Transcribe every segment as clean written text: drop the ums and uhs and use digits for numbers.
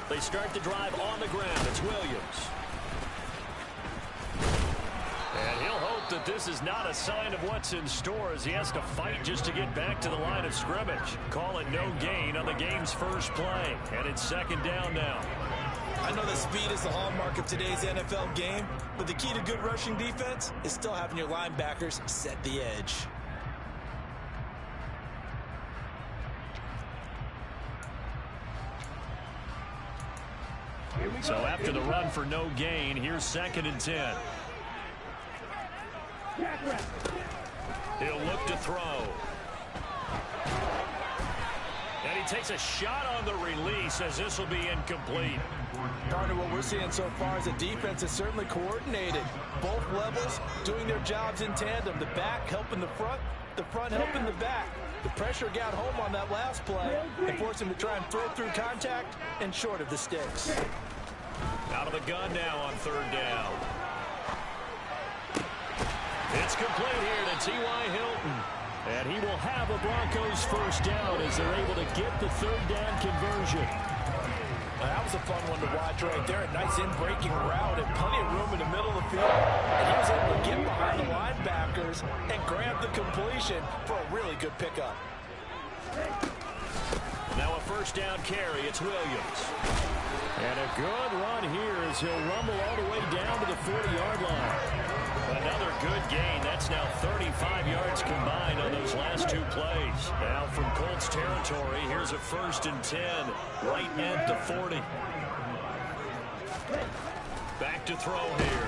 They start the drive on the ground. It's Williams. And he'll hope that this is not a sign of what's in store as he has to fight just to get back to the line of scrimmage. Call it no gain on the game's first play. And it's second down now. I know that speed is the hallmark of today's NFL game, but the key to good rushing defense is still having your linebackers set the edge. So after the run for no gain, here's 2nd and 10. He'll look to throw. And he takes a shot on the release as this will be incomplete. Partner, what we're seeing so far is a defense that's certainly coordinated. Both levels doing their jobs in tandem. The back helping the front helping the back. The pressure got home on that last play and forced him to try and throw through contact and short of the sticks. Out of the gun now on 3rd down. It's complete here to T.Y. Hilton. And he will have a Broncos first down as they're able to get the 3rd down conversion. That was a fun one to watch right there. A nice in-breaking route and plenty of room in the middle of the field. And he was able to get behind the linebackers and grab the completion for a really good pickup. Now a first down carry. It's Williams. And a good run here as he'll rumble all the way down to the 40-yard line. Another good gain. That's now 35 yards combined on those last 2 plays. Now from Colts territory, here's a 1st and 10 right at the 40. Back to throw here.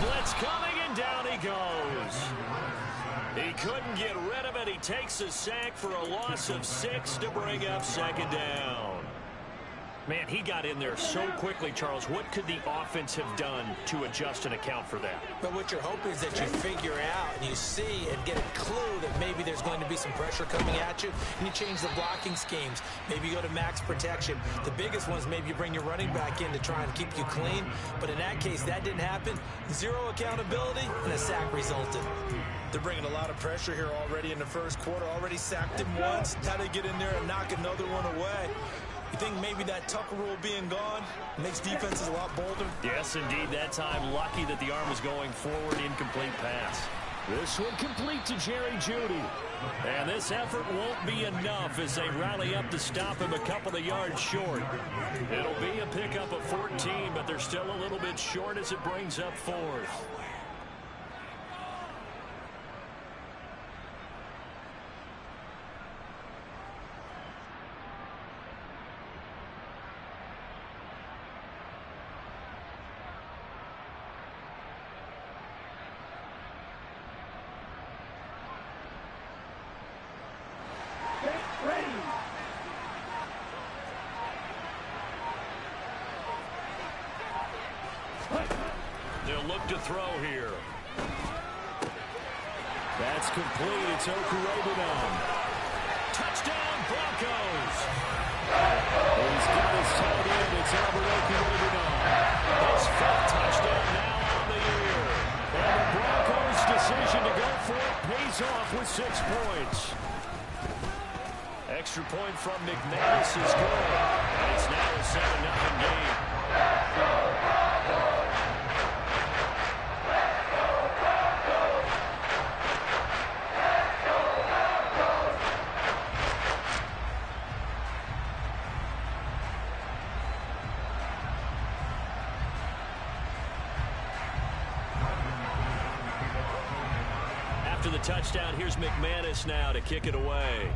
Blitz coming, and down he goes. He couldn't get rid of it. He takes a sack for a loss of 6 to bring up 2nd down. Man, he got in there so quickly, Charles. What could the offense have done to adjust and account for that? But what you're hoping is that you figure out and you see and get a clue that maybe there's going to be some pressure coming at you, and you change the blocking schemes. Maybe you go to max protection. The biggest ones, maybe you bring your running back in to try and keep you clean. But in that case, that didn't happen. 0 accountability, and a sack resulted. They're bringing a lot of pressure here already in the first quarter. Already sacked him once. How to get in there and knock another one away. You think maybe that Tucker rule being gone makes defenses a lot bolder? Yes, indeed. That time, lucky that the arm was going forward. Incomplete pass. This one complete to Jerry Jeudy. And this effort won't be enough as they rally up to stop him a couple of yards short. It'll be a pickup of 14, but they're still a little bit short as it brings up 4th. They'll look to throw here. That's complete. It's Okurebunon. Touchdown, Broncos. He's got his tight end. It's Albert Okurebunon. His 5th touchdown now on the year. And the Broncos' decision to go for it pays off with 6 points. Extra point from McManus is good. And it's now a 7-0 game. After the touchdown, here's McManus now to kick it away.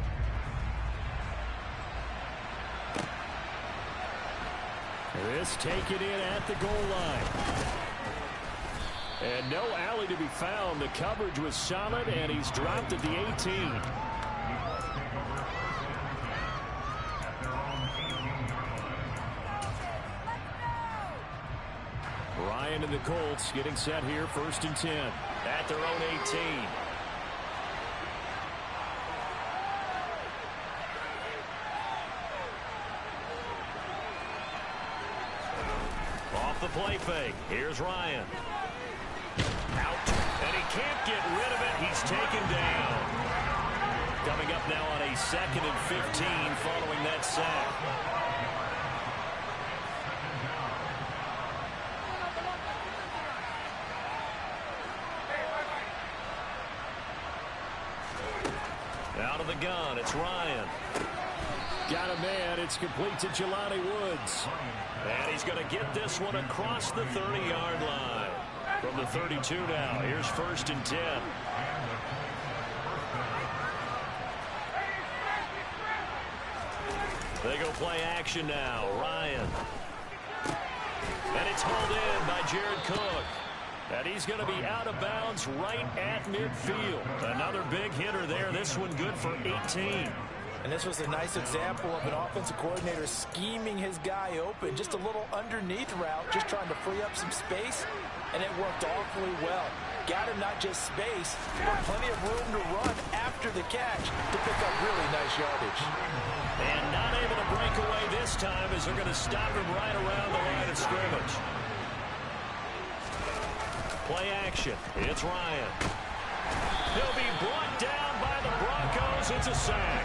This taken in at the goal line. And no alley to be found. The coverage was solid, and he's dropped at the 18. Ryan and the Colts getting set here, 1st and 10 at their own 18. Off the play fake. Here's Ryan. Out. And he can't get rid of it. He's taken down. Coming up now on a 2nd and 15 following that sack. Out of the gun, it's Ryan. Got a man. It's complete to Jelani Woods. And he's going to get this one across the 30-yard line. From the 32 now, here's 1st and 10. They go play action now. Ryan. And it's hauled in by Jared Cook. And he's going to be out of bounds right at midfield. Another big hitter there. This one good for 18. And this was a nice example of an offensive coordinator scheming his guy open. Just a little underneath route, just trying to free up some space. And it worked awfully well. Got him not just space, but plenty of room to run after the catch to pick up really nice yardage. And not able to break away this time as they're going to stop him right around the line of scrimmage. Play action. It's Ryan. He'll be brought down by the Broncos. It's a sack.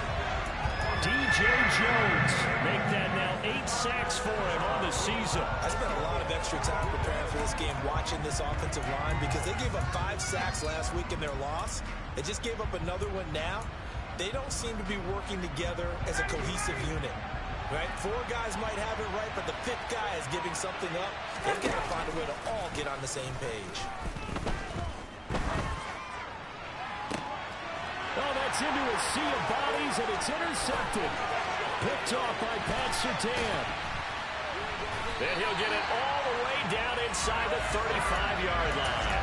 DJ Jones make that now 8 sacks for him on the season. I spent a lot of extra time preparing for this game, watching this offensive line, because they gave up 5 sacks last week in their loss. They just gave up another one now. They don't seem to be working together as a cohesive unit. Right? 4 guys might have it right, but the 5th guy is giving something up. They've got to find a way to all get on the same page. Oh, that's into a sea of bodies, and it's intercepted. Picked off by Pat Surtain. Then he'll get it all the way down inside the 35-yard line.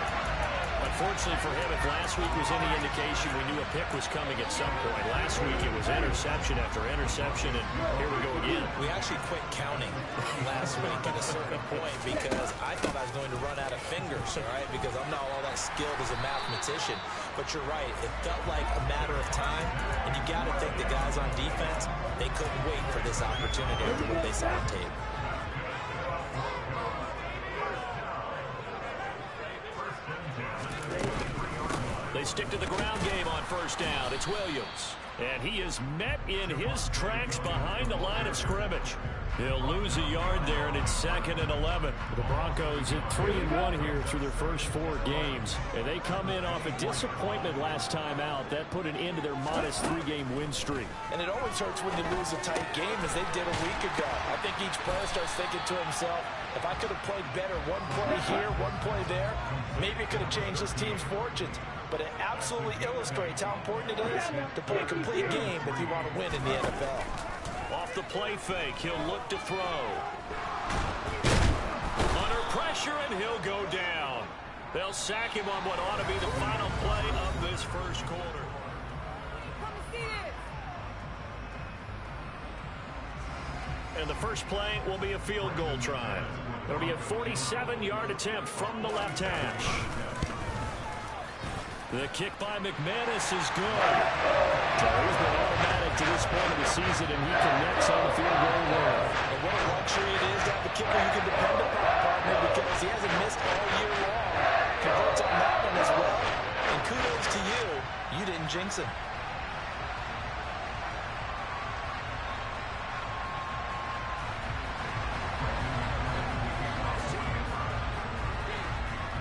Unfortunately for him, if last week was any indication, we knew a pick was coming at some point. Last week it was interception after interception, and here we go again. We actually quit counting last week at a certain point because I thought I was going to run out of fingers, all right, because I'm not all that skilled as a mathematician. But you're right, it felt like a matter of time, and you got to think the guys on defense, they couldn't wait for this opportunity after what they saw on tape. They stick to the ground game on 1st down. It's Williams. And he is met in his tracks behind the line of scrimmage. He'll lose a yard there, and it's 2nd and 11. The Broncos at 3-1 here through their first 4 games. And they come in off a disappointment last time out. That put an end to their modest 3-game win streak. And it always hurts when you lose a tight game, as they did a week ago. I think each player starts thinking to himself, if I could have played better one play here, one play there, maybe it could have changed this team's fortunes. But it absolutely illustrates how important it is to play a complete game if you want to win in the NFL. Off the play fake, he'll look to throw. Under pressure, and he'll go down. They'll sack him on what ought to be the final play of this first quarter. And the first play will be a field goal try. It'll be a 47-yard attempt from the left hash. The kick by McManus is good. So he's been automatic to this point of the season, and he connects on the field goal there. And what a luxury it is to have a kicker you can depend upon, partner, because he hasn't missed all year long. Converts on that one as well. And kudos to you. You didn't jinx him.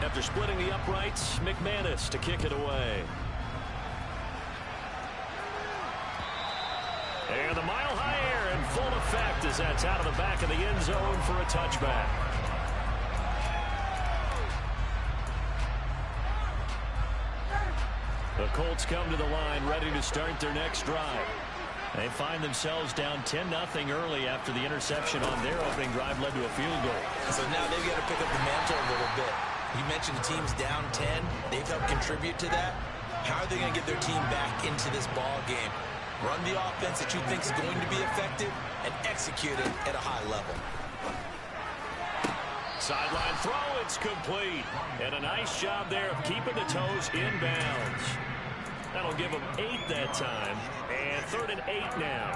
After splitting the uprights, McManus to kick it away. And the mile-high air in full effect as that's out of the back of the end zone for a touchback. The Colts come to the line ready to start their next drive. They find themselves down 10-0 early after the interception on their opening drive led to a field goal. So now they've got to pick up the mantle a little bit. You mentioned the team's down 10. They've helped contribute to that. How are they going to get their team back into this ball game? Run the offense that you think is going to be effective and execute it at a high level. Sideline throw, it's complete. And a nice job there of keeping the toes inbounds. That'll give them 8 that time. And 3rd and 8 now.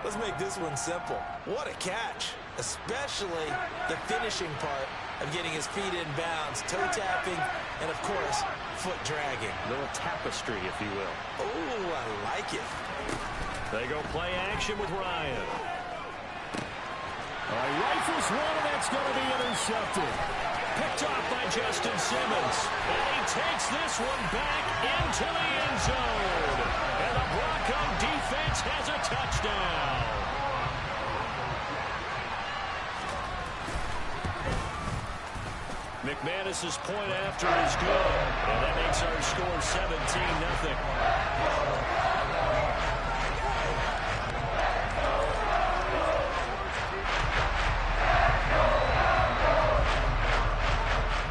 Let's make this one simple. What a catch, especially the finishing part of getting his feet in bounds, toe tapping, and of course, foot dragging. Little tapestry, if you will. Oh, I like it. They go play action with Ryan. Rifles one, and that's going to be intercepted. Picked off by Justin Simmons. And he takes this one back into the end zone. And the Bronco defense has a touchdown. McManus's point after is good. And that makes our score 17-0.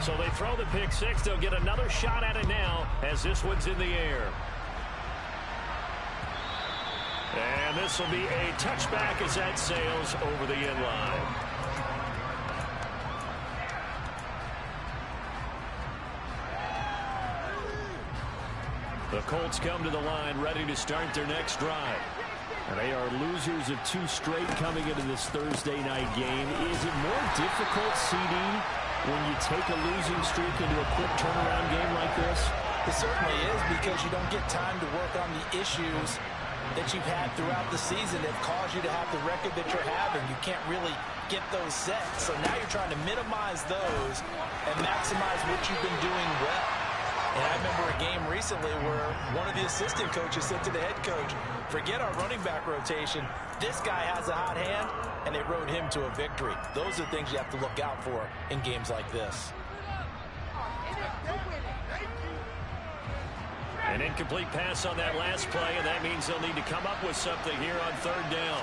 So they throw the pick six. They'll get another shot at it now as this one's in the air. And this will be a touchback as that sails over the end line. The Colts come to the line ready to start their next drive. And they are losers of 2 straight coming into this Thursday night game. Is it more difficult, CD, when you take a losing streak into a quick turnaround game like this? It certainly is, because you don't get time to work on the issues that you've had throughout the season that have caused you to have the record that you're having. You can't really get those set. So now you're trying to minimize those and maximize what you've been doing well. And I remember a game recently where one of the assistant coaches said to the head coach, forget our running back rotation. This guy has a hot hand, and they rode him to a victory. Those are things you have to look out for in games like this. An incomplete pass on that last play, and that means they'll need to come up with something here on third down.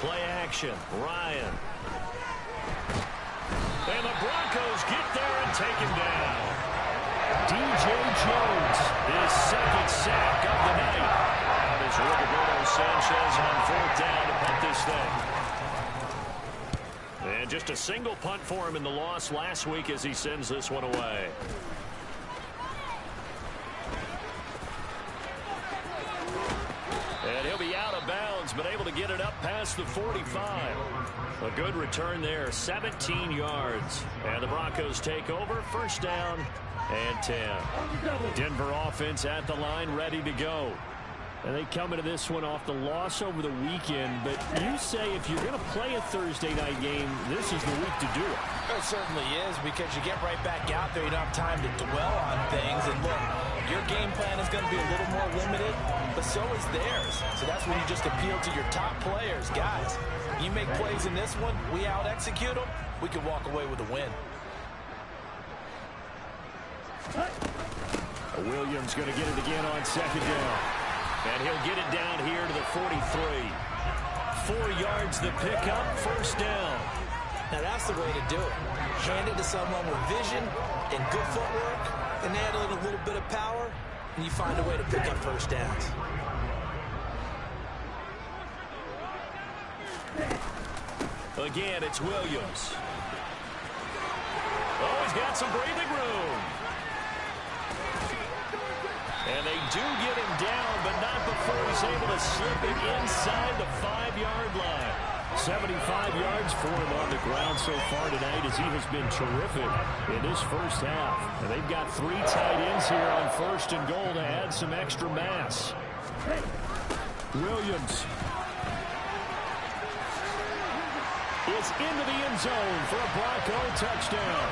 Play action, Ryan. And the Broncos get there and take him down. DJ Jones, his second sack of the night. That is Roberto Sanchez on fourth down to punt this thing. And just a single punt for him in the loss last week as he sends this one away. And he'll be out of bounds, but able to get it up past the 45. A good return there, 17 yards. And the Broncos take over, first down and 10. Denver offense at the line, ready to go. And they come into this one off the loss over the weekend. But you say if you're going to play a Thursday night game, this is the week to do it. It certainly is, because you get right back out there. You don't have time to dwell on things. And look, your game plan is going to be a little more limited, but so is theirs. So that's when you just appeal to your top players. Guys, you make plays in this one, we out-execute them, we can walk away with a win. Williams going to get it again on second down. And he'll get it down here to the 43. 4 yards the pickup, first down. Now that's the way to do it. Hand it to someone with vision and good footwork, and add a little bit of power, and you find a way to pick up first downs. Again, it's Williams. Oh, he's got some breathing room. And they do get him down, but not before he's able to slip it inside the 5-yard line. 75 yards for him on the ground so far tonight, as he has been terrific in this first half. And they've got 3 tight ends here on first and goal to add some extra mass. Williams is into the end zone for a Bronco touchdown.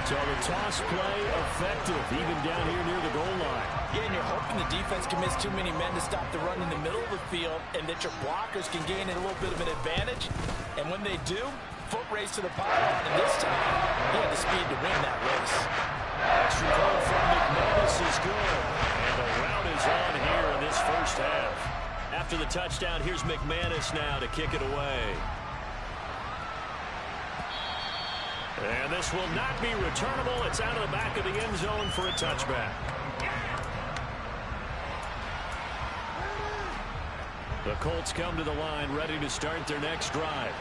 So the toss play effective, even down here near the goal line. Yeah, and you're hoping the defense commits too many men to stop the run in the middle of the field, and that your blockers can gain a little bit of an advantage. And when they do, foot race to the pylon, and this time, he had the speed to win that race. Extra goal from McManus is good. And the route is on here in this first half. After the touchdown, here's McManus now to kick it away. And this will not be returnable. It's out of the back of the end zone for a touchback. The Colts come to the line ready to start their next drive.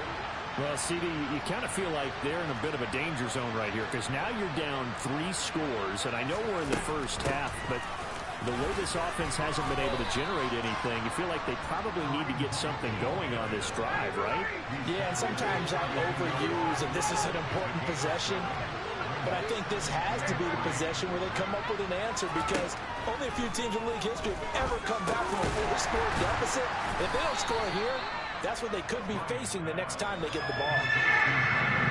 Well, CD, you kind of feel like they're in a bit of a danger zone right here, because now you're down 3 scores, and I know we're in the first half, but the way this offense hasn't been able to generate anything, you feel like they probably need to get something going on this drive, right? Yeah, and sometimes I overuse, and this is an important possession, but I think this has to be the possession where they come up with an answer, because only a few teams in league history have ever come back from a 4-score deficit. If they don't score here, that's what they could be facing the next time they get the ball.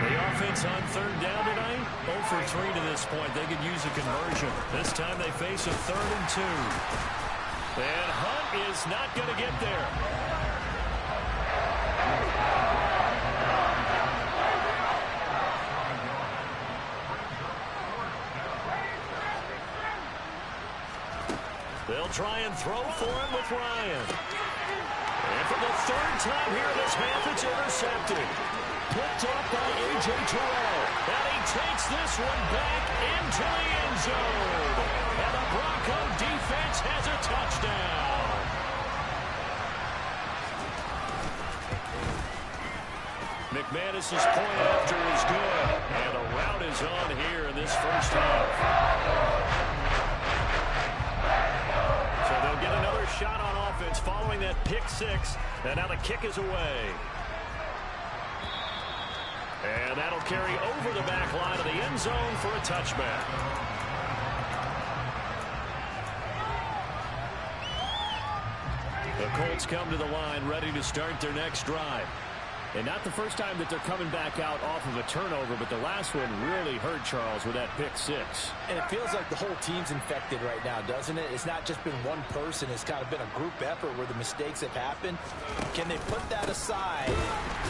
The offense on third down tonight, 0 for 3 to this point. They could use a conversion. This time they face a 3rd and 2. And Hunt is not going to get there. They'll try and throw for him with Ryan. And for the 3rd time here this half, it's intercepted. Picked up by A.J. Terrell. And he takes this one back into the end zone. And the Bronco defense has a touchdown. McManus's point after is good. And a rout is on here in this first half. So they'll get another shot on offense following that pick 6. And now the kick is away. And that'll carry over the back line of the end zone for a touchback. The Colts come to the line ready to start their next drive. And not the first time that they're coming back out off of a turnover, but the last one really hurt Charles with that pick 6. And it feels like the whole team's infected right now, doesn't it? It's not just been one person. It's kind of been a group effort where the mistakes have happened. Can they put that aside,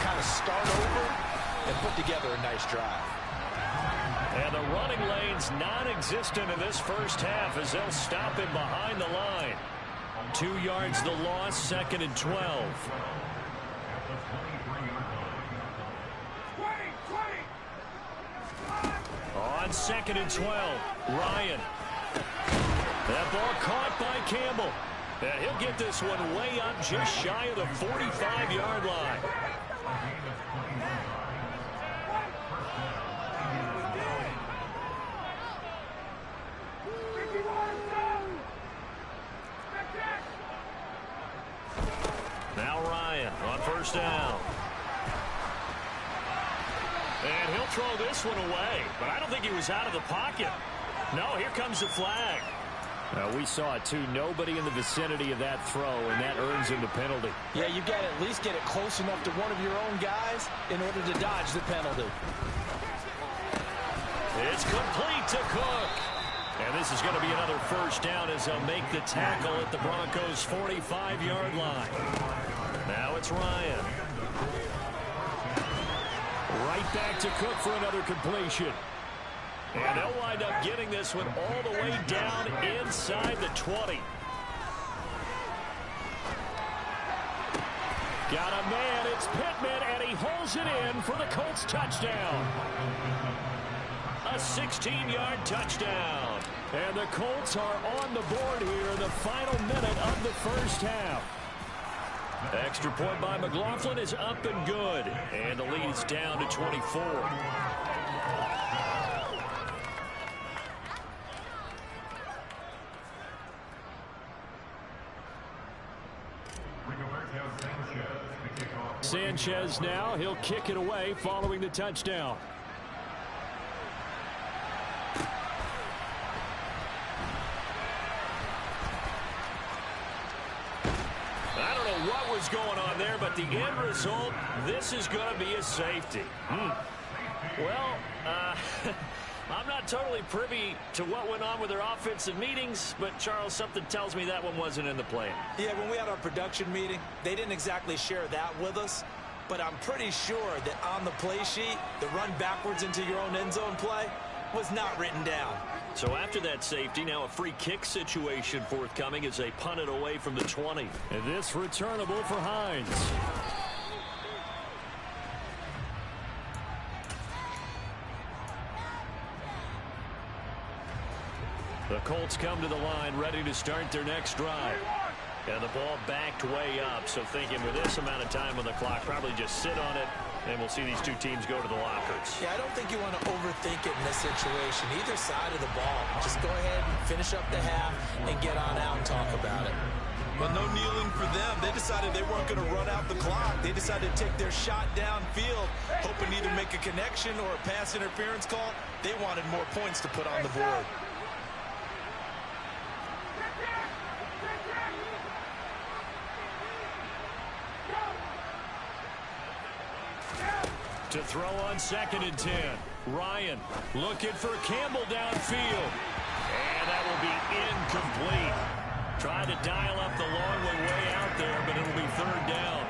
kind of start over, and put together a nice drive? And the running lane's non-existent in this first half as they'll stop him behind the line. 2 yards the loss, 2nd and 12. On 2nd and 12, Ryan. That ball caught by Campbell. And he'll get this one way up just shy of the 45-yard line. Now Ryan on 1st down. And he'll throw this one away, but I don't think he was out of the pocket. No, here comes the flag. We saw it too. Nobody in the vicinity of that throw, and that earns him the penalty. Yeah, you got to at least get it close enough to one of your own guys in order to dodge the penalty. It's complete to Cook. And this is going to be another 1st down as they'll make the tackle at the Broncos' 45-yard line. Now it's Ryan. Right back to Cook for another completion. And they'll wind up getting this one all the way down inside the 20. Got a man, it's Pittman, and he holds it in for the Colts touchdown. A 16-yard touchdown. And the Colts are on the board here in the final minute of the first half. Extra point by McLaughlin is up and good. And the lead is down to 24. Sanchez now, he'll kick it away following the touchdown. I don't know what was going on there, but the end result, this is going to be a safety. Well, I'm not totally privy to what went on with their offensive meetings, but, Charles, something tells me that one wasn't in the plan. Yeah, when we had our production meeting, they didn't exactly share that with us, but I'm pretty sure that on the play sheet, the run backwards into your own end zone play was not written down. So after that safety, now a free kick situation forthcoming as they punt it away from the 20. And this returnable for Hines. The Colts come to the line ready to start their next drive. And the ball backed way up, so thinking with this amount of time on the clock, probably just sit on it, and we'll see these two teams go to the lockers. Yeah, I don't think you want to overthink it in this situation. Either side of the ball. Just go ahead and finish up the half and get on out and talk about it. Well, no kneeling for them. They decided they weren't going to run out the clock. They decided to take their shot downfield, hoping to either make a connection or a pass interference call. They wanted more points to put on the board. To throw on 2nd and 10. Ryan looking for Campbell downfield. And that will be incomplete. Tried to dial up the long way out there, but it'll be 3rd down.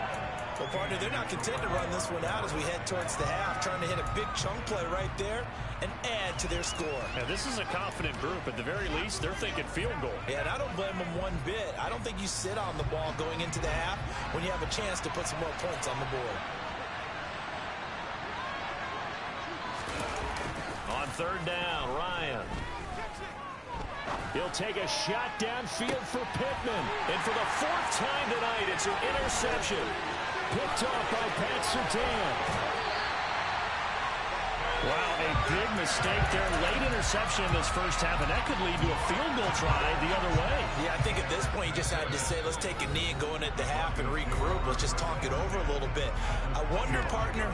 Well, partner, they're not content to run this one out as we head towards the half, trying to hit a big chunk play right there and add to their score. Now, this is a confident group. At the very least, they're thinking field goal. Yeah, and I don't blame them one bit. I don't think you sit on the ball going into the half when you have a chance to put some more points on the board. On 3rd down, Ryan. He'll take a shot downfield for Pittman. And for the 4th time tonight, it's an interception. Picked off by Pat Surtain. Wow, a big mistake there. Late interception in this first half, and that could lead to a field goal try the other way. Yeah, I think at this point you just had to say, let's take a knee and go in at the half and regroup. Let's just talk it over a little bit. I wonder, partner,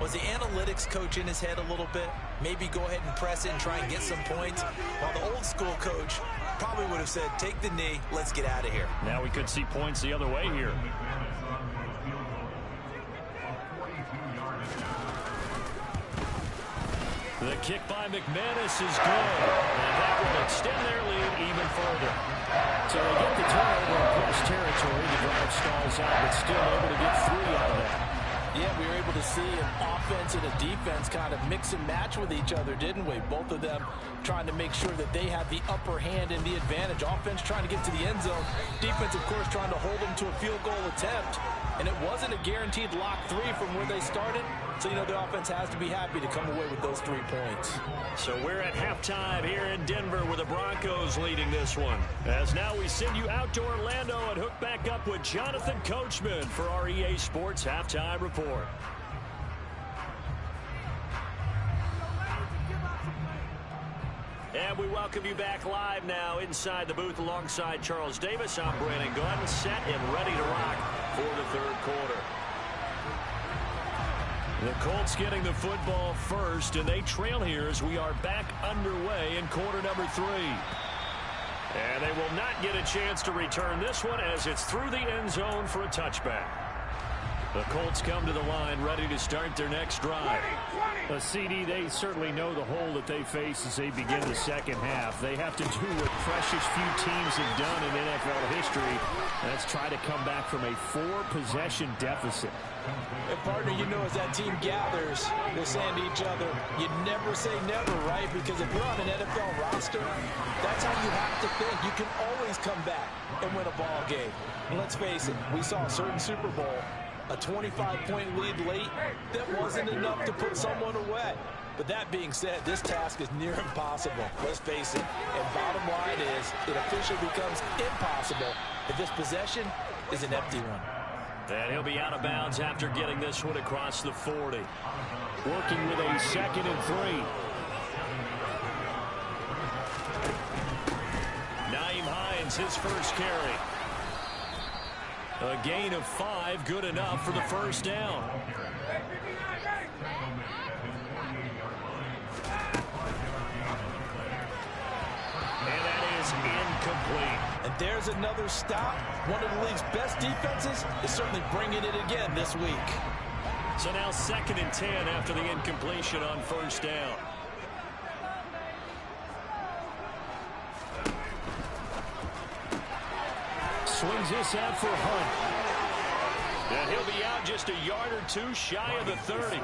was the analytics coach in his head a little bit? Maybe go ahead and press it and try and get some points, while the old school coach probably would have said, take the knee, let's get out of here. Now we could see points the other way here. The kick by McManus is good. And that will extend their lead even further. So they get the turnover in close territory. The drive stalls out, but still able to get 3 out of that. Yeah, we were able to see an offense and a defense kind of mix and match with each other, didn't we? Both of them trying to make sure that they have the upper hand and the advantage. Offense trying to get to the end zone. Defense, of course, trying to hold them to a field goal attempt. And it wasn't a guaranteed lock 3 from where they started. So, you know, the offense has to be happy to come away with those 3 points. So we're at halftime here in Denver with the Broncos leading this one. As now we send you out to Orlando and hook back up with Jonathan Coachman for our EA Sports Halftime Report. And we welcome you back live now inside the booth alongside Charles Davis. I'm Brandon Gaudin, set and ready to rock for the 3rd quarter. The Colts getting the football first, and they trail here as we are back underway in quarter number 3. And they will not get a chance to return this one as it's through the end zone for a touchback. The Colts come to the line ready to start their next drive. CD, they certainly know the hole that they face as they begin the second half. They have to do what precious few teams have done in NFL history. That's try to come back from a 4-possession deficit. And partner, you know, as that team gathers, they're saying to each other, you never say never, right? Because if you're on an NFL roster, that's how you have to think. You can always come back and win a ball game. And let's face it, we saw a certain Super Bowl, a 25-point lead late, that wasn't enough to put someone away. But that being said, this task is near impossible. Let's face it. And bottom line is, it officially becomes impossible if this possession is an empty one. And he'll be out of bounds after getting this one across the 40. Working with a 2nd and 3. Nyheim Hines, his first carry. A gain of 5, good enough for the first down. And that is incomplete. And there's another stop. One of the league's best defenses is certainly bringing it again this week. So now 2nd and 10 after the incompletion on first down. Swings this out for Hunt. And he'll be out just a yard or 2 shy of the 30.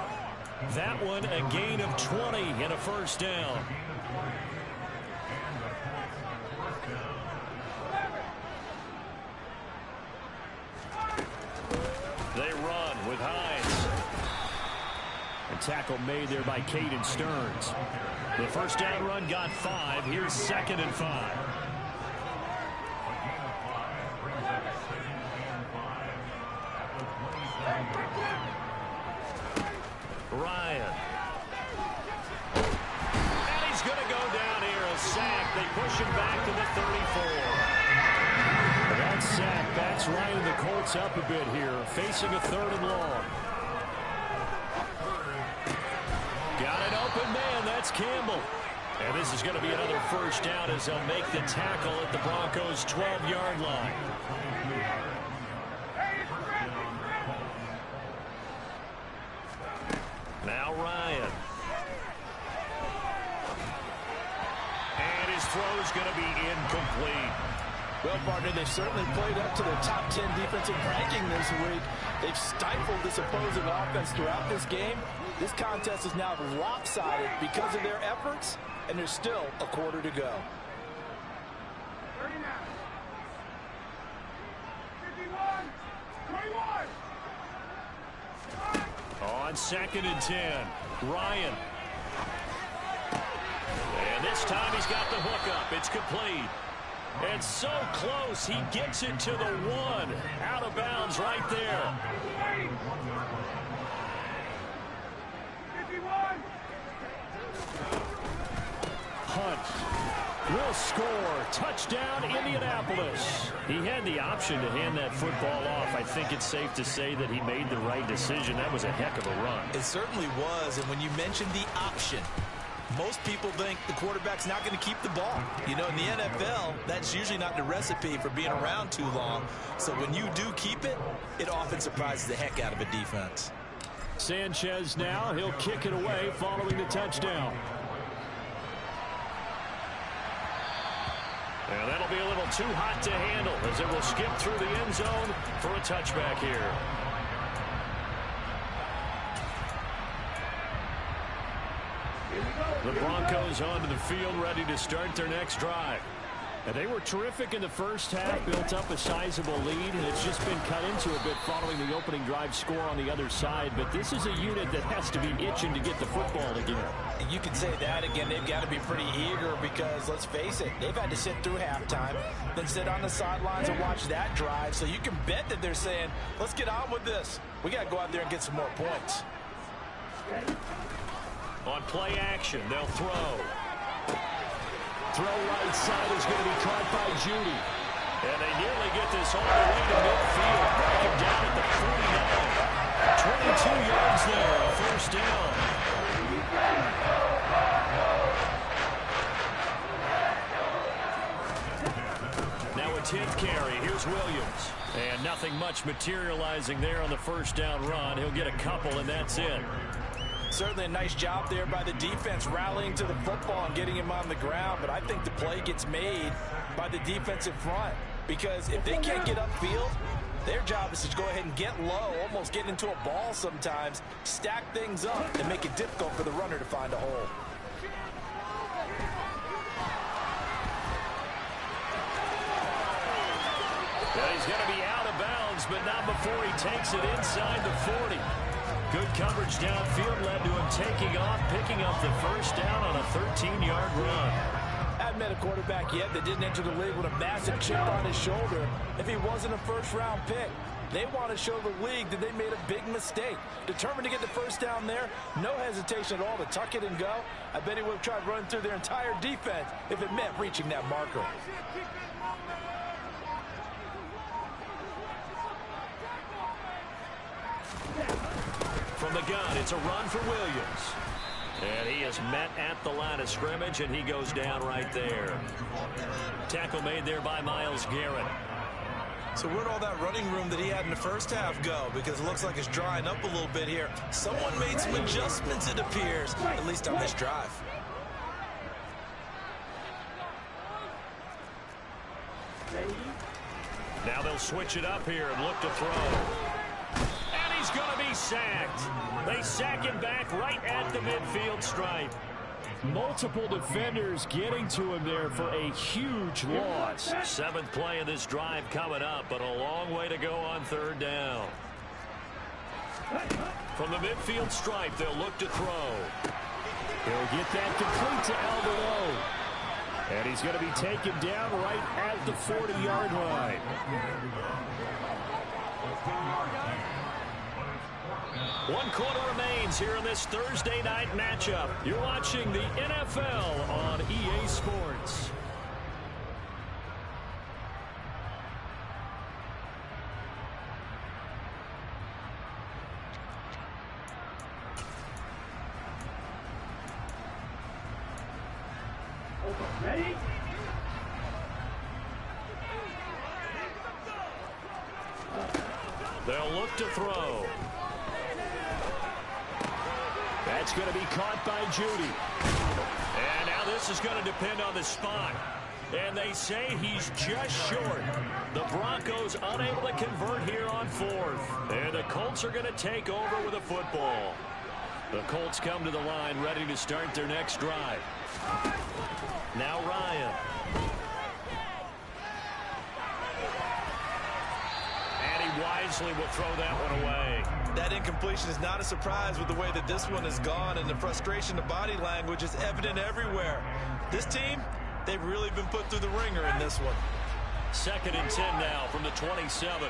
That one a gain of 20 and a first down. They run with Hines. A tackle made there by Caden Stearns. The first down run got 5. Here's 2nd and 5. Ryan. And he's going to go down here. A sack. They push him back to the 34. That sack backs Ryan and the Colts up a bit here, facing a 3rd and long. Got an open man. That's Campbell. And this is going to be another first down as they'll make the tackle at the Broncos' 12-yard line. Now Ryan. And his throw's going to be incomplete. Well, partner, they've certainly played up to their top 10 defensive ranking this week. They've stifled this opposing offense throughout this game. This contest is now lopsided because of their efforts, and there's still a quarter to go. 51, 21. On 2nd and 10, Ryan. And this time he's got the hook up. It's complete. And so close, he gets it to the 1. Out of bounds right there. 51. Hunt will score. Touchdown, Indianapolis. He had the option to hand that football off. I think it's safe to say that he made the right decision. That was a heck of a run. It certainly was, and when you mentioned the option, most people think the quarterback's not going to keep the ball. You know, in the NFL, that's usually not the recipe for being around too long. So when you do keep it, it often surprises the heck out of a defense. Sanchez now, he'll kick it away following the touchdown. And that'll be a little too hot to handle as it will skip through the end zone for a touchback here. The Broncos onto the field, ready to start their next drive. And they were terrific in the first half, built up a sizable lead, and it's just been cut into a bit following the opening drive score on the other side. But this is a unit that has to be itching to get the football again. You could say that again. They've got to be pretty eager because, let's face it, they've had to sit through halftime, then sit on the sidelines and watch that drive. So you can bet that they're saying, let's get on with this. We got to go out there and get some more points. On play action, they'll throw. Throw right side is going to be caught by Judy. And they nearly get this all the way to midfield. Break him down at the 49. 22 yards there, a first down. Now a 10th carry. Here's Williams. And nothing much materializing there on the first down run. He'll get a couple, and that's it. Certainly a nice job there by the defense rallying to the football and getting him on the ground. But I think the play gets made by the defensive front. Because if they can't get upfield, their job is to go ahead and get low, almost get into a ball sometimes, stack things up, and make it difficult for the runner to find a hole. Well, he's going to be out of bounds, but not before he takes it inside the 40. Good coverage downfield led to him taking off, picking up the first down on a 13-yard run. I haven't met a quarterback yet that didn't enter the league with a massive chip on his shoulder if he wasn't a first-round pick. They want to show the league that they made a big mistake. Determined to get the first down there, no hesitation at all to tuck it and go. I bet he would have tried running through their entire defense if it meant reaching that marker. From the gun, it's a run for Williams. And he is met at the line of scrimmage, and he goes down right there. Tackle made there by Myles Garrett. So where'd all that running room that he had in the first half go? Because it looks like it's drying up a little bit here. Someone made some adjustments, it appears, at least on this drive. Now they'll switch it up here and look to throw. He's going to be sacked. They sack him back right at the midfield stripe. Multiple defenders getting to him there for a huge loss. 7th play of this drive coming up, but a long way to go on 3rd down. From the midfield stripe, they'll look to throw. He'll get that complete to Alvarado. And he's going to be taken down right at the 40-yard line. One quarter remains here in this Thursday night matchup. You're watching the NFL on EA Sports. They'll look to throw. That's going to be caught by Judy. And now this is going to depend on the spot. And they say he's just short. The Broncos unable to convert here on fourth. And the Colts are going to take over with a football. The Colts come to the line ready to start their next drive. Now Ryan. And he wisely will throw that one away. That incompletion is not a surprise with the way that this one has gone, and the frustration of body language is evident everywhere. This team, they've really been put through the ringer in this one. 2nd and 10 now from the 27.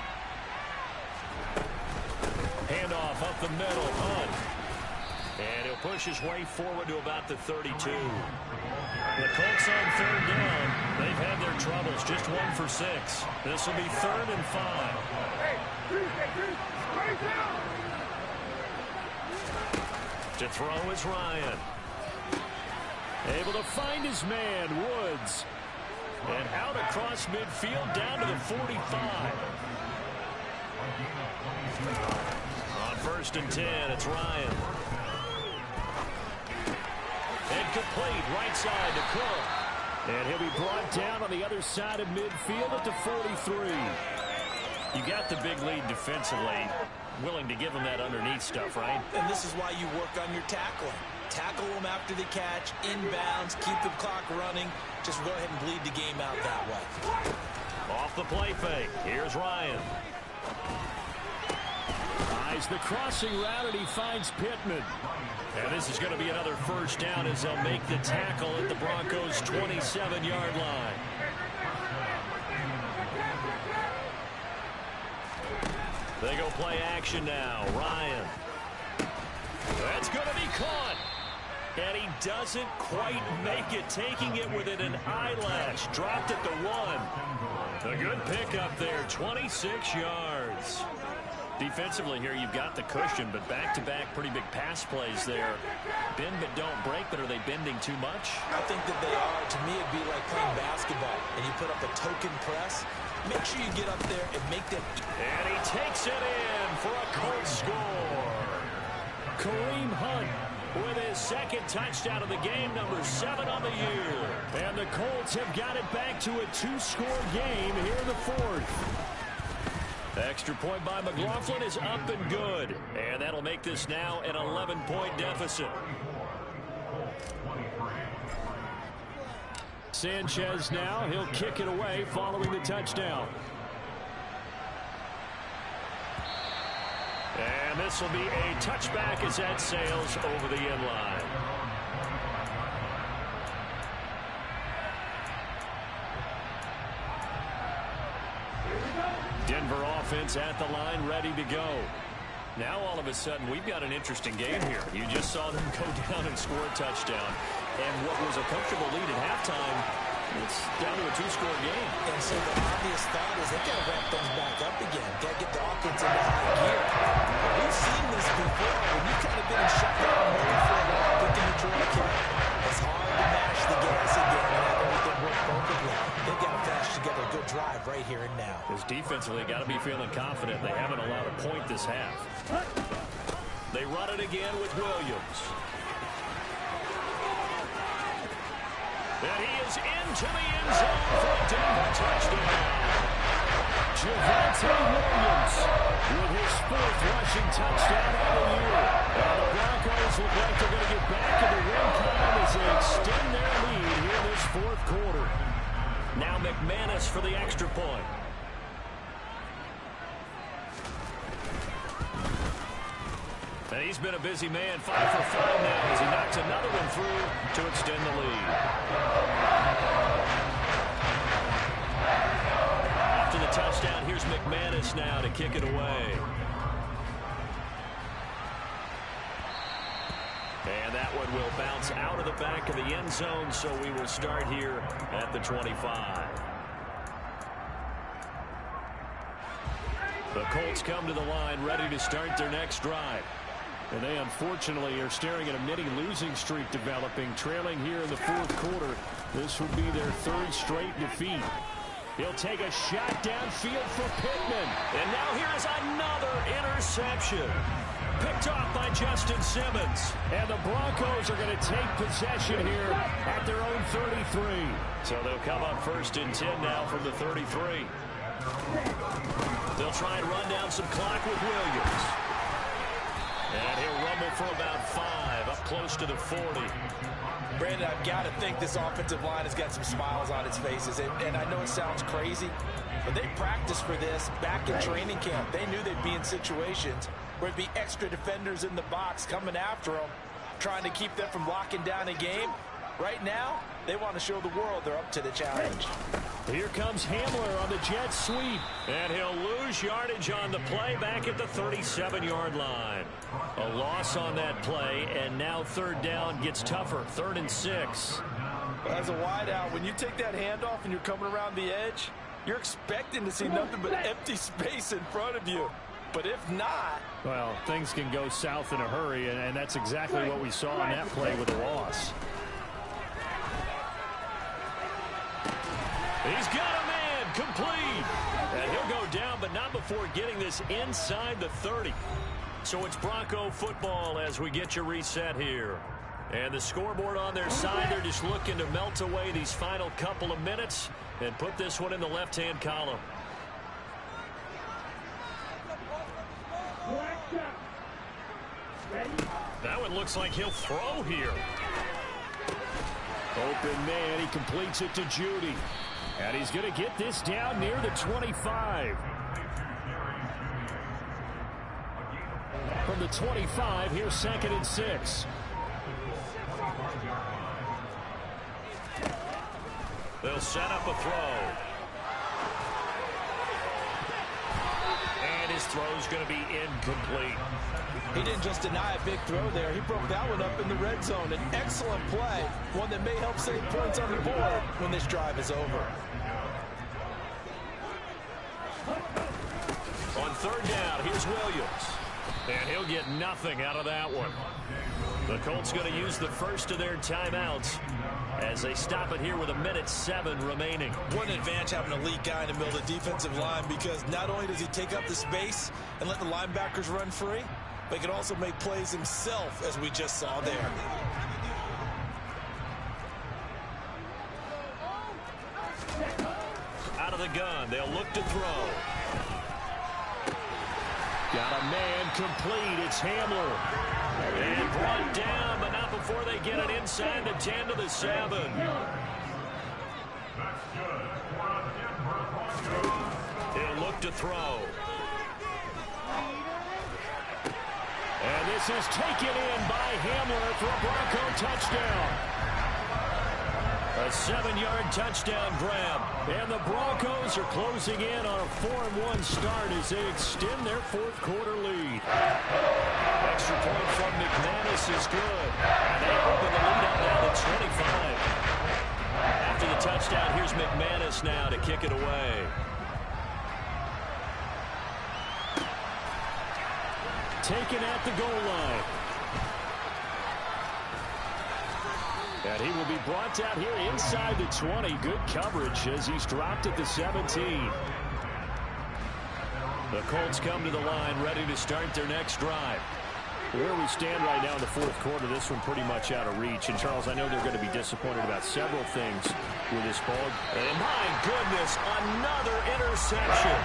Handoff up the middle. Hunt. And he'll push his way forward to about the 32. The Colts on 3rd down. They've had their troubles. Just 1 for 6. This will be 3rd and 5. To throw is Ryan. Able to find his man, Woods. And out across midfield down to the 45. On 1st and 10, it's Ryan. And complete, right side to Cook. And he'll be brought down on the other side of midfield at the 43. You got the big lead defensively. Willing to give him that underneath stuff, right? And this is why you work on your tackling. Tackle them after the catch, inbounds, keep the clock running. Just go ahead and bleed the game out that way. Off the play fake. Here's Ryan. Eyes the crossing route, and he finds Pittman. And this is going to be another 1st down as they'll make the tackle at the Broncos' 27-yard line. They go play action now. Ryan. That's going to be caught. And he doesn't quite make it, taking it within an eyelash. Dropped at the 1. A good pickup there, 26 yards. Defensively here, you've got the cushion, but back-to-back pretty big pass plays there. Bend but don't break, but are they bending too much? I think that they are. To me, it'd be like playing basketball, and you put up a token press. Make sure you get up there and make them. And he takes it in for a Colts score. Kareem Hunt with his 2nd touchdown of the game, number 7 on the year. And the Colts have got it back to a 2-score game here in the 4th. Extra point by McLaughlin is up and good. And that'll make this now an 11-point deficit. Sanchez now, he'll kick it away following the touchdown. And this will be a touchback as that sails over the end line. Denver offense at the line, ready to go. Now all of a sudden we've got an interesting game here. You just saw them go down and score a touchdown. And what was a comfortable lead at halftime, it's down to a 2-score game. And so the obvious thought is they got to ramp things back up again. Got to get the offense into high gear. We've seen this before. When you've kind of been in shutdown mode for a while, thinking that you're okay, it's hard to mash the gas again and have everything work perfectly. They've got to finish together a good drive right here and now. Because defensively, got to be feeling confident. They haven't allowed a point this half. They run it again with Williams. And he is into the end zone for a Denver touchdown. Javonte Williams with his 4th rushing touchdown of the year. And the Broncos look like they're going to get back in the win column as they extend their lead here in this 4th quarter. Now McManus for the extra point. And he's been a busy man, 5 for 5 now as he knocks another one through to extend the lead. After the touchdown, here's McManus now to kick it away. And that one will bounce out of the back of the end zone, so we will start here at the 25. The Colts come to the line ready to start their next drive. And they unfortunately are staring at a mini losing streak developing, trailing here in the 4th quarter This would be their third straight defeat. He'll take a shot downfield for Pittman. And now here is another interception. Picked off by Justin Simmons. And the Broncos are going to take possession here at their own 33. So they'll come up 1st and 10 now from the 33. They'll try and run down some clock with Williams. And he'll rumble for about 5, up close to the 40. Brandon, I've got to think this offensive line has got some smiles on its faces. And I know it sounds crazy, but they practiced for this back in training camp. They knew they'd be in situations where it'd be extra defenders in the box coming after them, trying to keep them from locking down a game. Right now, they want to show the world they're up to the challenge. Here comes Hamler on the jet sweep. And he'll lose yardage on the play back at the 37-yard line. A loss on that play, and now 3rd down gets tougher. 3rd and 6. As a wideout, when you take that handoff and you're coming around the edge, you're expecting to see nothing but empty space in front of you. But if not... Well, things can go south in a hurry, and that's exactly what we saw on that play with a loss. He's got a man complete. And he'll go down, but not before getting this inside the 30. So it's Bronco football as we get you reset here. And the scoreboard on their side, they're just looking to melt away these final couple of minutes and put this one in the left-hand column. That one looks like he'll throw here. Open man, he completes it to Judy. And he's going to get this down near the 25. From the 25, here's 2nd and 6. They'll set up a throw. And his throw's going to be incomplete. He didn't just deny a big throw there. He broke that one up in the red zone. An excellent play, one that may help save points on the board when this drive is over. On 3rd down, here's Williams. And he'll get nothing out of that one. The Colts going to use the first of their timeouts as they stop it here with 1:07 remaining. What an advantage having a elite guy in the middle of the defensive line, because not only does he take up the space and let the linebackers run free, but he can also make plays himself, as we just saw there. Out of the gun, they'll look to throw. Got a man complete. It's Hamler. And brought down, but not before they get it inside the 10 to the 7. He'll look to throw. And this is taken in by Hamler for a Bronco touchdown. A 7-yard touchdown grab. And the Broncos are closing in on a 4-1 start as they extend their 4th quarter lead. Extra point from McManus is good. And they open the lead up now to 25. After the touchdown, here's McManus now to kick it away. Taken at the goal line. And he will be brought down here inside the 20. Good coverage as he's dropped at the 17. The Colts come to the line ready to start their next drive. Where we stand right now in the 4th quarter, this one pretty much out of reach. And, Charles, I know they're going to be disappointed about several things with this ball. And, my goodness, another interception.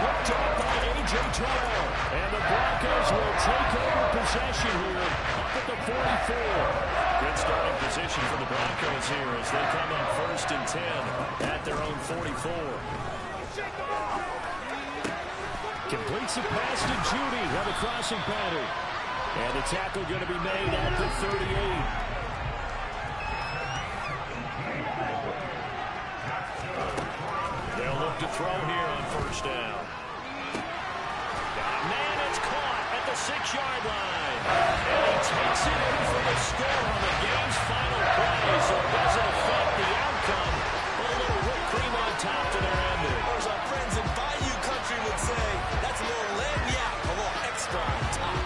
Picked up by A.J. Terrell. And the Broncos will take over possession here up at the 44. Good starting position for the Broncos here as they come up 1st and 10 at their own 44. Completes the pass to Judy on the crossing pattern. And the tackle going to be made at the 38. They'll look to throw here on 1st down. Got a man, it's caught at the 6-yard line. And he takes it in for the score on the game's final play, so it doesn't affect the outcome. But a little whipped cream on top to their ending. Or as our friends in Bayou Country would say, that's a little lagniappe, a little extra on top.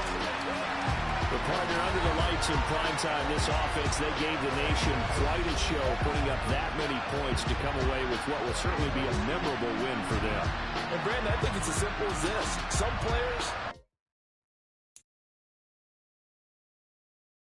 The partner under the light points in primetime, this offense, they gave the nation quite a show, putting up that many points to come away with what will certainly be a memorable win for them. And, Brandon, I think it's as simple as this. Some players